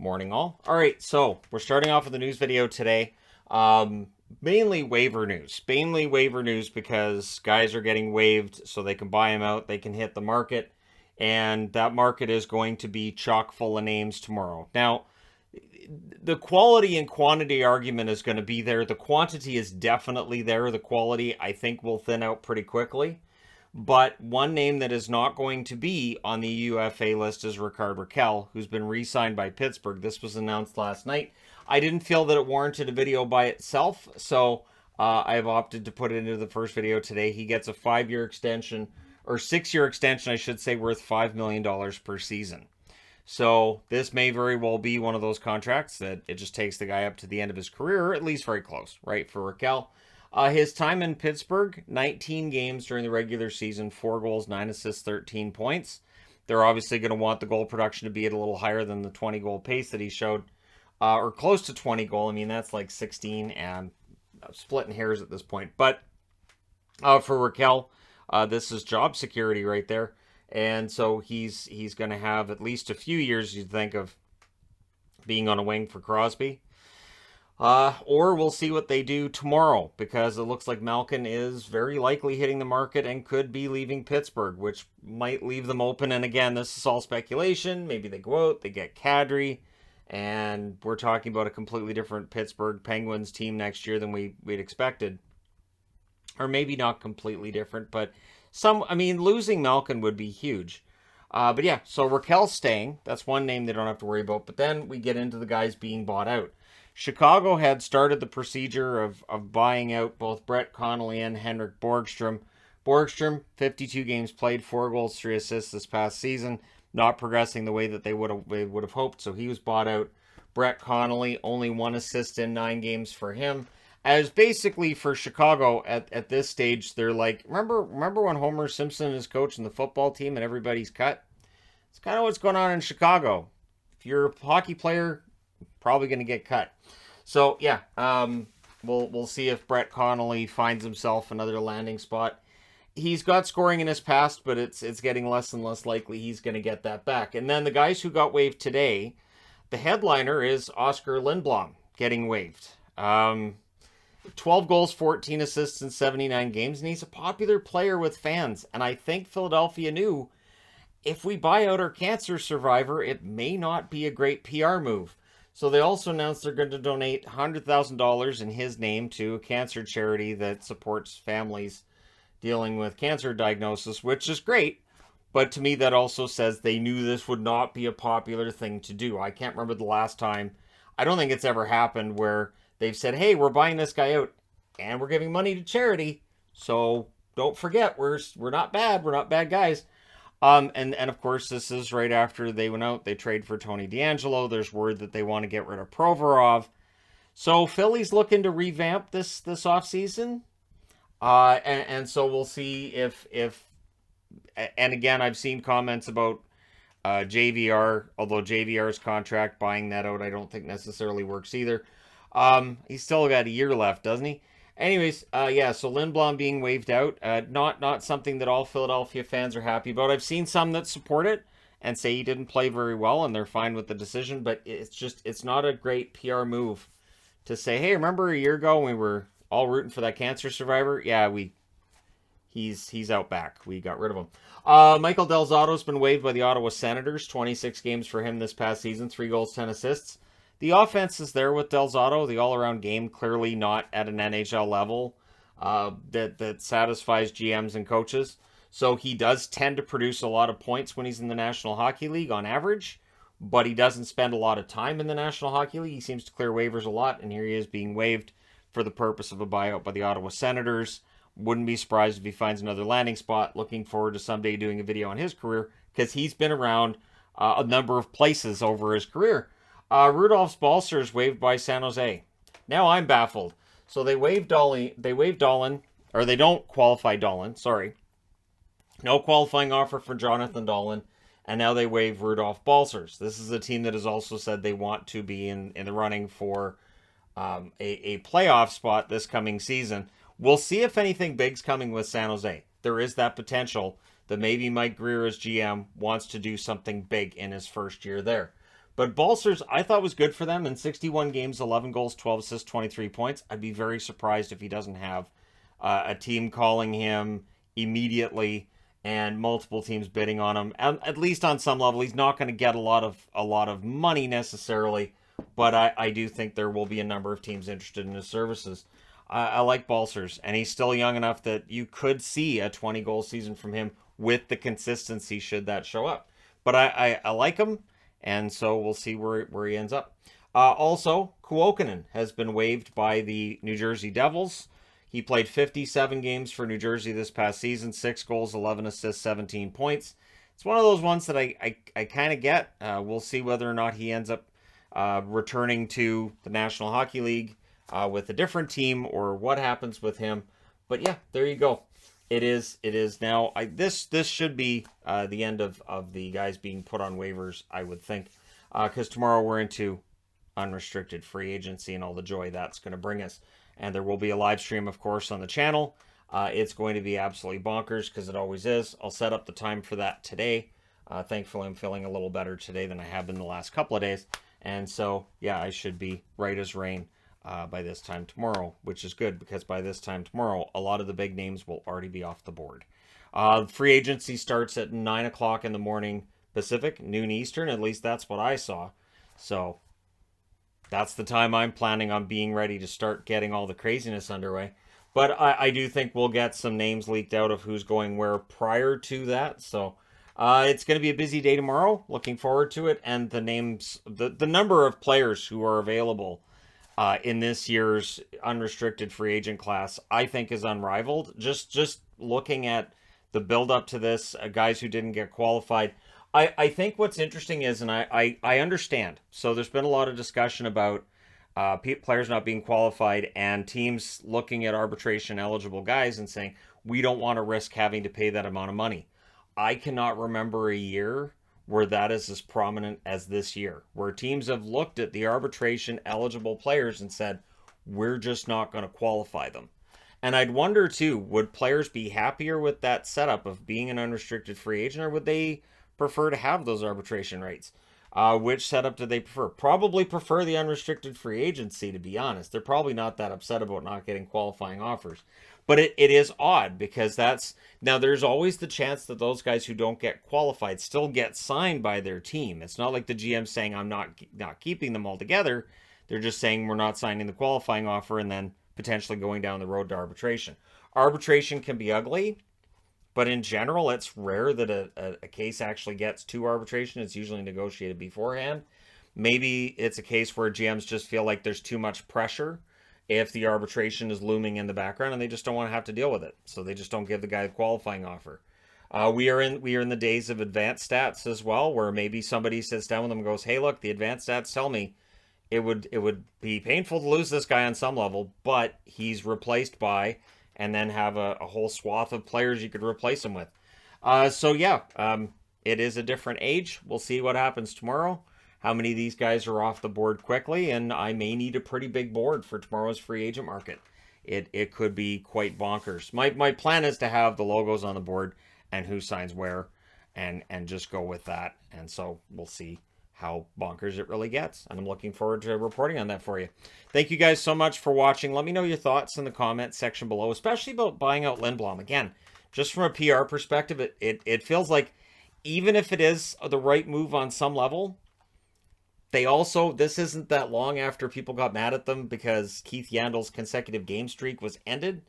Morning all. All right, so we're starting off with a news video today. Mainly waiver news. Mainly waiver news because guys are getting waived so they can buy them out. They can hit the market. And that market is going to be chock full of names tomorrow. Now, the quality and quantity argument is going to be there. The quantity is definitely there. The quality, I think, will thin out pretty quickly. But one name that is not going to be on the UFA list is Rakell, who's been re-signed by Pittsburgh. This was announced last night. I didn't feel that it warranted a video by itself, so I've opted to put it into the first video today. He gets a 5-year extension, or 6-year extension, I should say, worth $5 million per season. So this may very well be one of those contracts that it just takes the guy up to the end of his career, or at least very close, right, for Rakell. His time in Pittsburgh, 19 games during the regular season, 4 goals, 9 assists, 13 points. They're obviously going to want the goal production to be at a little higher than the 20-goal pace that he showed, or close to 20 goal. I mean, that's like 16 and splitting hairs at this point. But for Rakell, this is job security right there. And so he's going to have at least a few years, you'd think, of being on a wing for Crosby. Or we'll see what they do tomorrow, because it looks like Malkin is very likely hitting the market and could be leaving Pittsburgh, which might leave them open. And again, this is all speculation. Maybe they go out, they get Kadri, and we're talking about a completely different Pittsburgh Penguins team next year than we'd expected. Or maybe not completely different, but losing Malkin would be huge. But yeah, so Rakell's staying. That's one name they don't have to worry about. But then we get into the guys being bought out. Chicago had started the procedure of buying out both Brett Connolly and Henrik Borgstrom. Borgstrom, 52 games played, 4 goals, 3 assists this past season, not progressing the way that they would have hoped, so he was bought out. Brett Connolly, only 1 assist in 9 games for him. As basically for Chicago at this stage, they're like, remember when Homer Simpson is coaching the football team and everybody's cut? It's kind of what's going on in Chicago. If you're a hockey player, probably going to get cut. So yeah, we'll see if Brett Connolly finds himself another landing spot. He's got scoring in his past, but it's getting less and less likely he's going to get that back. And then the guys who got waived today, the headliner is Oscar Lindblom getting waived. 12 goals, 14 assists in 79 games, and he's a popular player with fans. And I think Philadelphia knew if we buy out our cancer survivor, it may not be a great PR move. So they also announced they're going to donate $100,000 in his name to a cancer charity that supports families dealing with cancer diagnosis, which is great. But to me, that also says they knew this would not be a popular thing to do. I can't remember the last time. I don't think it's ever happened where they've said, hey, we're buying this guy out and we're giving money to charity. So don't forget, we're not bad. We're not bad guys. And of course, this is right after they went out. They trade for Tony DeAngelo. There's word that they want to get rid of Provorov. So Philly's looking to revamp this offseason. And so we'll see if and again, I've seen comments about JVR, although JVR's contract, buying that out, I don't think necessarily works either. He's still got a year left, doesn't he? Anyways, yeah, so Lindblom being waived out, not something that all Philadelphia fans are happy about. I've seen some that support it and say he didn't play very well and they're fine with the decision, but it's not a great PR move to say, hey, remember a year ago when we were all rooting for that cancer survivor? Yeah, he's out back. We got rid of him. Michael Del Zotto's been waived by the Ottawa Senators, 26 games for him this past season, 3 goals, 10 assists. The offense is there with Del Zotto. The all-around game clearly not at an NHL level that satisfies GMs and coaches. So he does tend to produce a lot of points when he's in the National Hockey League on average, but he doesn't spend a lot of time in the National Hockey League. He seems to clear waivers a lot, and here he is being waived for the purpose of a buyout by the Ottawa Senators. Wouldn't be surprised if he finds another landing spot. Looking forward to someday doing a video on his career, because he's been around a number of places over his career. Rudolph Balcers waived by San Jose. Now I'm baffled. So they waived Dolan, or they don't qualify Dolan, sorry. No qualifying offer for Jonathan Dolan, and now they waive Rudolph Balcers. This is a team that has also said they want to be in the running for a playoff spot this coming season. We'll see if anything big's coming with San Jose. There is that potential that maybe Mike Greer as GM wants to do something big in his first year there. But Balcers, I thought was good for them in 61 games, 11 goals, 12 assists, 23 points. I'd be very surprised if he doesn't have a team calling him immediately and multiple teams bidding on him. At least on some level, he's not going to get a lot of money necessarily, but I do think there will be a number of teams interested in his services. I like Balcers, and he's still young enough that you could see a 20-goal season from him with the consistency should that show up. But I like him, and so we'll see where he ends up. Also, Kuokkanen has been waived by the New Jersey Devils. He played 57 games for New Jersey this past season, 6 goals, 11 assists, 17 points. It's one of those ones that I kind of get. We'll see whether or not he ends up returning to the National Hockey League with a different team or what happens with him. But yeah, there you go. It is now. This should be the end of the guys being put on waivers, I would think, because tomorrow we're into unrestricted free agency and all the joy that's going to bring us. And there will be a live stream, of course, on the channel. It's going to be absolutely bonkers because it always is. I'll set up the time for that today. Thankfully, I'm feeling a little better today than I have been the last couple of days. And so, yeah, I should be right as rain by this time tomorrow, which is good because by this time tomorrow, a lot of the big names will already be off the board. Free agency starts at 9 o'clock in the morning Pacific, noon Eastern. At least that's what I saw. So that's the time I'm planning on being ready to start getting all the craziness underway. But I do think we'll get some names leaked out of who's going where prior to that. So it's going to be a busy day tomorrow. Looking forward to it. And the names, the number of players who are available in this year's unrestricted free agent class, I think is unrivaled. Just looking at the build up to this, guys who didn't get qualified. I think what's interesting is, and I understand, so there's been a lot of discussion about players not being qualified and teams looking at arbitration eligible guys and saying, we don't want to risk having to pay that amount of money. I cannot remember a year where that is as prominent as this year, where teams have looked at the arbitration eligible players and said, we're just not going to qualify them. And I'd wonder too, would players be happier with that setup of being an unrestricted free agent, or would they prefer to have those arbitration rights? Which setup do they prefer? Probably prefer the unrestricted free agency, to be honest. They're probably not that upset about not getting qualifying offers. But it is odd because now there's always the chance that those guys who don't get qualified still get signed by their team. It's not like the GM saying, I'm not keeping them all together. They're just saying we're not signing the qualifying offer and then potentially going down the road to arbitration. Arbitration can be ugly, but in general, it's rare that a case actually gets to arbitration. It's usually negotiated beforehand. Maybe it's a case where GMs just feel like there's too much pressure if the arbitration is looming in the background and they just don't want to have to deal with it. So they just don't give the guy the qualifying offer. We are in the days of advanced stats as well, where maybe somebody sits down with them and goes, hey, look, the advanced stats tell me it would be painful to lose this guy on some level, but he's replaced by, and then have a whole swath of players you could replace him with. So yeah, it is a different age. We'll see what happens tomorrow. How many of these guys are off the board quickly, and I may need a pretty big board for tomorrow's free agent market. It could be quite bonkers. My plan is to have the logos on the board and who signs where, and just go with that. And so we'll see how bonkers it really gets. And I'm looking forward to reporting on that for you. Thank you guys so much for watching. Let me know your thoughts in the comments section below, especially about buying out Lindblom. Again, just from a PR perspective, it feels like even if it is the right move on some level, this isn't that long after people got mad at them because Keith Yandel's consecutive game streak was ended.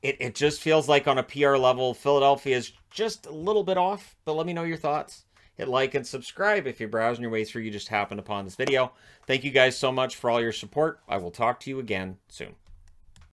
It just feels like on a PR level, Philadelphia is just a little bit off, but let me know your thoughts. Hit like and subscribe if you're browsing your way through, you just happened upon this video. Thank you guys so much for all your support. I will talk to you again soon.